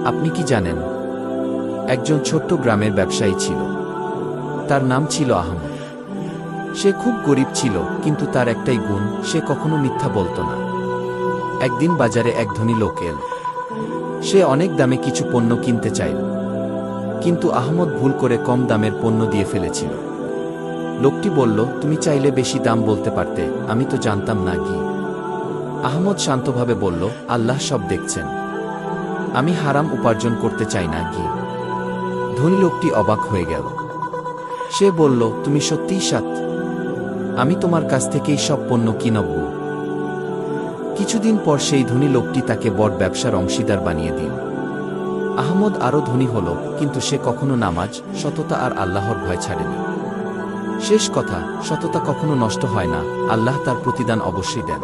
আপনি কি জানেন, একজন ছোট্ট গ্রামের ব্যবসায়ী ছিল। তার নাম ছিল আহমদ। সে খুব গরিব ছিল, কিন্তু তার একটাই গুণ, সে কখনো মিথ্যা বলতো না। একদিন বাজারে এক ধনী লোক এল। সে অনেক দামে কিছু পণ্য কিনতে চাইল, কিন্তু আহমদ ভুল করে কম দামের পণ্য দিয়ে ফেলেছিল। লোকটি বলল, তুমি চাইলে বেশি দাম বলতে পারতে, আমি তো জানতাম না কি। আহমদ শান্তভাবে বলল, আল্লাহ সব দেখছেন, আমি হারাম উপার্জন করতে চাই না কি। ধনী লোকটি অবাক হয়ে গেল। সে বলল, তুমি সত্যিই সৎ, আমি তোমার কাছ থেকেই সব পণ্য কিনব। কিছুদিন পর সেই ধনী লোকটি তাকে বড় ব্যবসার অংশীদার বানিয়ে দিল। আহমদ আরও ধনী হল, কিন্তু সে কখনো নামাজ, সততা আর আল্লাহর ভয় ছাড়েনি। শেষ কথা, সততা কখনো নষ্ট হয় না, আল্লাহ তার প্রতিদান অবশ্যই দেন।